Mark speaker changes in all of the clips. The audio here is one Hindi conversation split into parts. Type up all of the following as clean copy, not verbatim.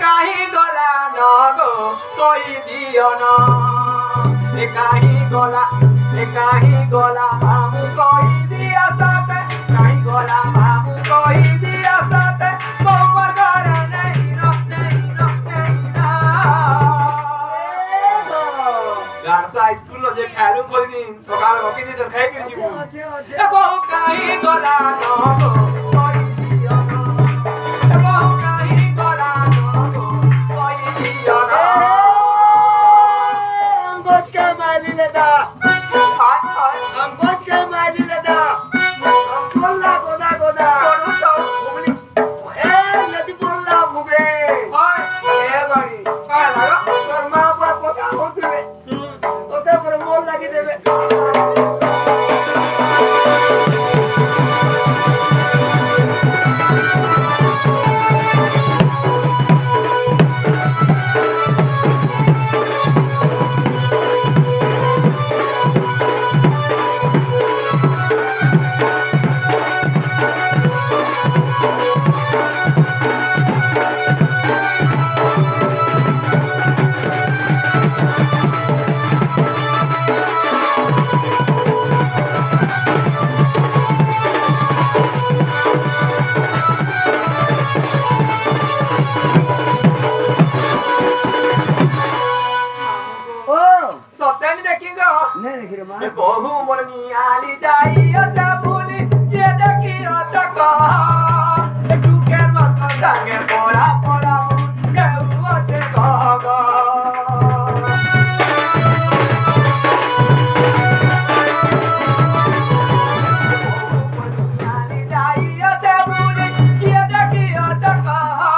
Speaker 1: कहीं गला न गो कोई दियो न कहीं गला मामू कोई दिया साथे कहीं गला मामू कोई दिया साथे मोमर घर नहीं गार्सा स्कूल जे खेलू कोई दिन सकाल रखी दे खाई कर जीवू ए बहु कहीं गला न गो कोई दियो न ए बहु कहीं गला न गो कोई दियो न
Speaker 2: बस के माली लेदा हम बस के माली लेदा बोला गोदा गोदा ए नदी बोला मुगरे ए बाड़ी तोर मां पर कोता होतवे तोते पर मोल लागी देबे
Speaker 1: बहु मोरनी आली जाई अच्छा भूली ये देखी अच्छा कहा टूके मत संगे पोरा पोरा ये अच्छे कहा आली जाई अच्छा भूली ये देखी अच्छा कहा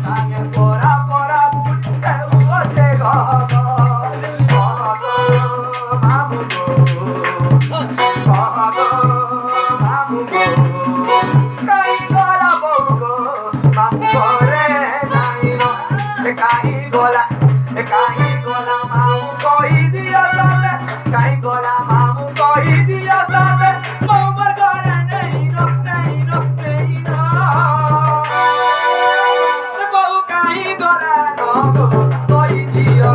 Speaker 1: संगे पोरा पोरा ये अच्छे कहा कहीं गोला मामू कोई दिया साथे कहीं गोला मामू कोई दिया साथे मोमर घर नहीं ना बहु कहीं गोला न गो कोई दियो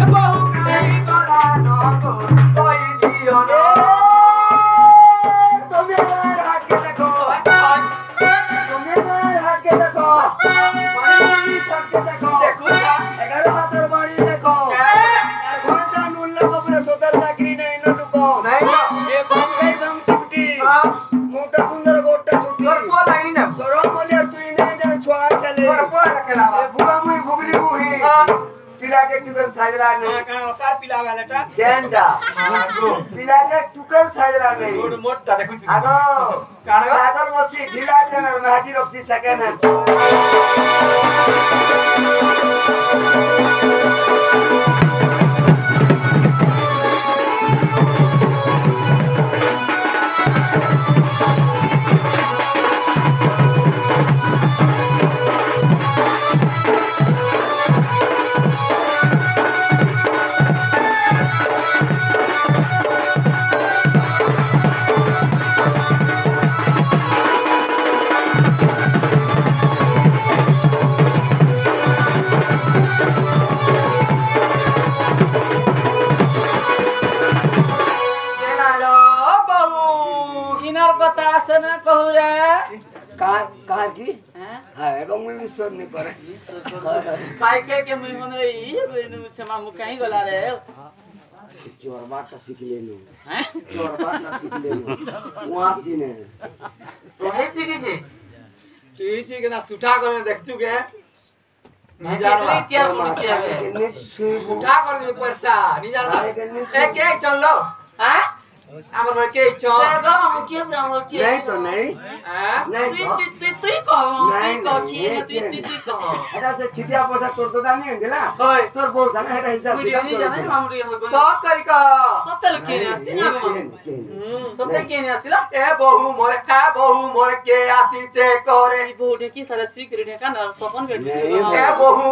Speaker 1: बहु कहीं गोला न गो कोई दियो
Speaker 2: तुम्हें हाथ के देखो पिला के टुकल साजरा नहीं
Speaker 1: सार पिला वालाटा
Speaker 2: गेंडा पिला के टुकल साजरा नहीं
Speaker 1: मोड मोडटा देखु
Speaker 2: आगो
Speaker 1: काणगा
Speaker 2: सागर मसी ढिला जनर भाजी रक्सी सेकेंड हैंड कहाँ की हाँ एगो मुई विश्वास नहीं पड़े
Speaker 3: साइकिल के मुई होने ई क्षमा मु कहीं गला रे
Speaker 2: चोरबा का सीख ले लो
Speaker 3: हैं
Speaker 2: चोरबा का सीख ले लो वहां की ने
Speaker 1: तो है सीखी के ना सुठा करे देखछु के निजारा
Speaker 3: क्या पूछे है
Speaker 1: सुठा कर दे परसा निजारा ए के चल लो हैं আমার ভাই কে ইচ্ছা
Speaker 3: গো আমি কি আমরা কি
Speaker 2: नहीं तो नहीं
Speaker 1: হ্যাঁ
Speaker 2: नहीं
Speaker 3: তুই কহ তুই কহ কি না তুই কহ
Speaker 2: এটা সে চিটিয়া পয়সা তোর তো দানি হইলা
Speaker 1: ওই
Speaker 2: তোর বউ জানে এটা হিসাব
Speaker 3: ভিডিও নি জানে মামরি হই
Speaker 1: সব করি কা
Speaker 3: সত্তর কে নে আসি না গো সত্তর কে নে আসিলা
Speaker 1: এ বহু মোরে কে আসিছে করে
Speaker 3: এই বউডে কি সারা সিক্রেট কানা সপন বেট
Speaker 1: এ বহু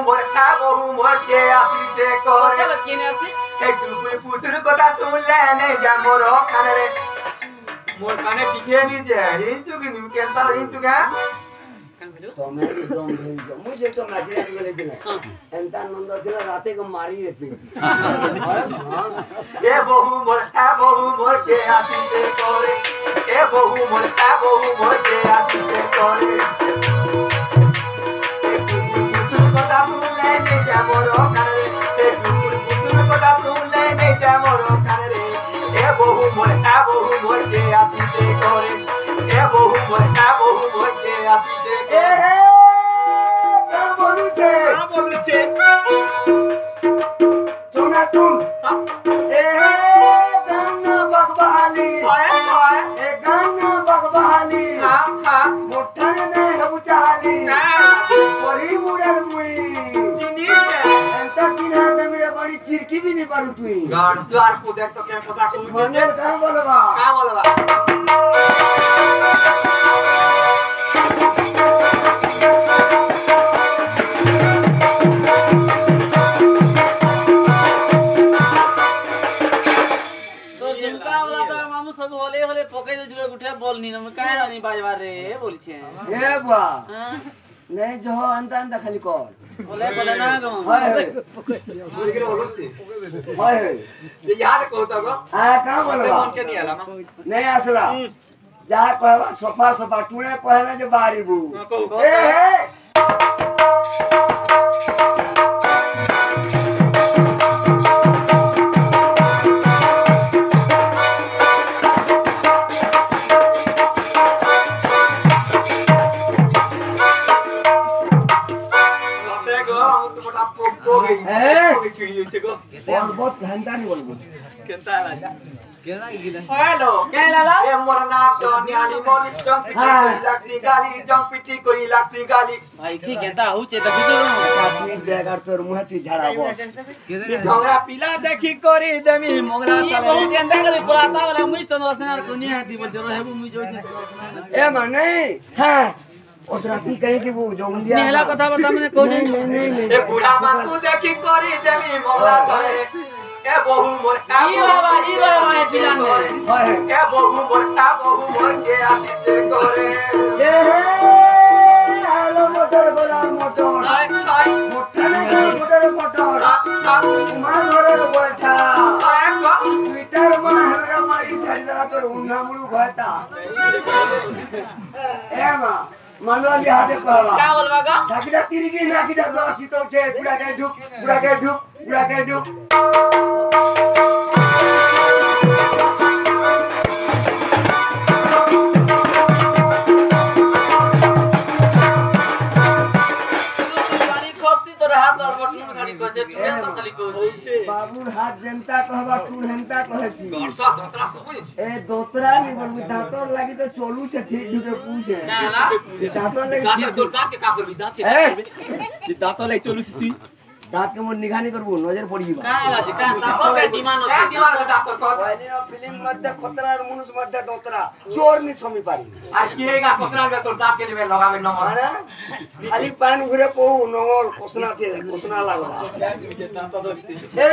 Speaker 1: মোরে কে আসিছে করে
Speaker 3: সত্তর কে নে আসি
Speaker 1: একটু পুরো কথা শুনলে নে যা মোর কানে রে মোর কানে টিকে নি যে ইঞ্চু কি নি কেনতা ইঞ্চু কে
Speaker 2: ତମେ ବି ଦମ ଦେଇଛ ମୁଁ ଯେ ତ ମାଗିଲା ଗଲେ ଦିନ ଏନ୍ତା ନନ୍ଦ ଥିଲା ରାତେ କୁ ମାରି ଦେତି
Speaker 1: এ বহু মোর কে আসিছে করে এ বহু মোর কে আসিছে করে কুসুর কথা শুনলে নে যাবর কানে এ কুসুর কথা শুনলে নে যাবর কানে এ বহু মোর কে আসিছে করে এ বহু মোর কে আসিছে
Speaker 2: এ হে কাম বলুছে
Speaker 1: বলছে
Speaker 2: সোনা তুম এ হে গানা বকবালি
Speaker 1: হয় হয়
Speaker 2: এ গানা বকবালি
Speaker 1: হ্যাঁ হ্যাঁ
Speaker 2: মোটা নে হবু চালি
Speaker 1: না
Speaker 2: পরি মুড়ার মুই
Speaker 1: চিনি
Speaker 2: এন্তা কিনা দেমিরে বড়ি চিরকি বি নি পারু তুই
Speaker 1: গান সুয়ার কো দেখ তো কে কথা কইছে
Speaker 2: মনের কাম বলবা
Speaker 1: কা বলবা
Speaker 3: তো জিমকা वाला তো মামু সব হলে হলে পকাই দিছিল উঠে বল নি আমি কাহে রানি বাজবার রে বলছে
Speaker 2: এ বা
Speaker 3: হ্যাঁ
Speaker 2: নেই জহ আন্তা আন্তা খালি কর
Speaker 3: বলে না গো
Speaker 2: হয় হয়
Speaker 1: বুঝিরে বলছি
Speaker 2: হয় হয়
Speaker 1: যে याद कहता गो
Speaker 2: কাম
Speaker 1: से
Speaker 2: বলবা
Speaker 1: मन के नहीं आला ना
Speaker 2: नहीं आसला जा कहवा सोफा सोफा टूने कहला जे बारीबू
Speaker 1: कहू
Speaker 2: ए हे
Speaker 1: लते गो हम तो बड़ा पोको गई
Speaker 2: ए
Speaker 1: चिड़ी छे गो
Speaker 2: और बहुत घंटा नहीं बोलबू
Speaker 1: केनता आला हेलो
Speaker 3: কে লালা
Speaker 1: ए मोर ना तो न्याली मोनी जंग पिटी कोई लाक्सी गाली
Speaker 3: ভাই কি কেতা হউছে তো বুঝো
Speaker 2: अपनी बेगार तोर मुहे तू झाड़ा बस
Speaker 1: ढोंगरा पिला देखी कोरी देमी मोगरा
Speaker 3: ये
Speaker 1: साले
Speaker 3: बहुत केंदा करे पुराता वाला मुई तो नसनार कोनी हाथी बजरो हेबु मुई जोइते
Speaker 2: ए माने हां ओतरा की कहे कि वो जो इंडिया
Speaker 3: नेहला कथा बता मैंने कहो
Speaker 2: नहीं नहीं नहीं
Speaker 1: ए
Speaker 2: नहीं
Speaker 1: बुढ़ा मान तू देखी कोरी देमी मोगरा साले ए बहु मोर
Speaker 3: ई बाबा है चिलान में
Speaker 2: হয়
Speaker 1: ए बहु मोर के आसीते करे
Speaker 2: ए हेलो मोटर बोला मोटर
Speaker 1: हाय हाय
Speaker 2: मोटर तुम्हार घरे बैठा
Speaker 1: हाय गो
Speaker 2: ट्विटर में हमरा मारी ठंडा तोर उन्ना मुळू घटा ए मा मनवा लिहादे कहवा
Speaker 3: क्या बोलबा गा
Speaker 2: ढाकिटा तिरगी नाकिटा दसी तो छे पुरा के ढुक
Speaker 3: गाड़ी खोपती तो हाथ और बटन गाड़ी कोसे टुरे तो खाली कोसे
Speaker 2: बाबूर हाथ जनता कहवा तू हेंता कहसी
Speaker 1: दसरा सब कुछ
Speaker 2: ए दोतरा नि बोलबी दांतोर लागी तो चोलू छे ठीक ढुके पूछे
Speaker 3: नाला
Speaker 2: दांतोर लागी
Speaker 1: दांत के का करबी दांत
Speaker 2: ए
Speaker 1: के दांत ले चलू सिटी
Speaker 2: दांत के मोर निगानी करबो नजर पड़ी बा
Speaker 3: काला जी का तापो के डिमांड
Speaker 1: ए दिमाग का दांत सत
Speaker 2: पहले फिल्म मध्य खतरा और मनुष्य मध्य दोतरा चोर नि समी पारी
Speaker 1: आ किएगा कोसरा में तो दांत के लेवे लगावे न
Speaker 2: माने खाली पान घुरे पो नंगल कोसना लागला ए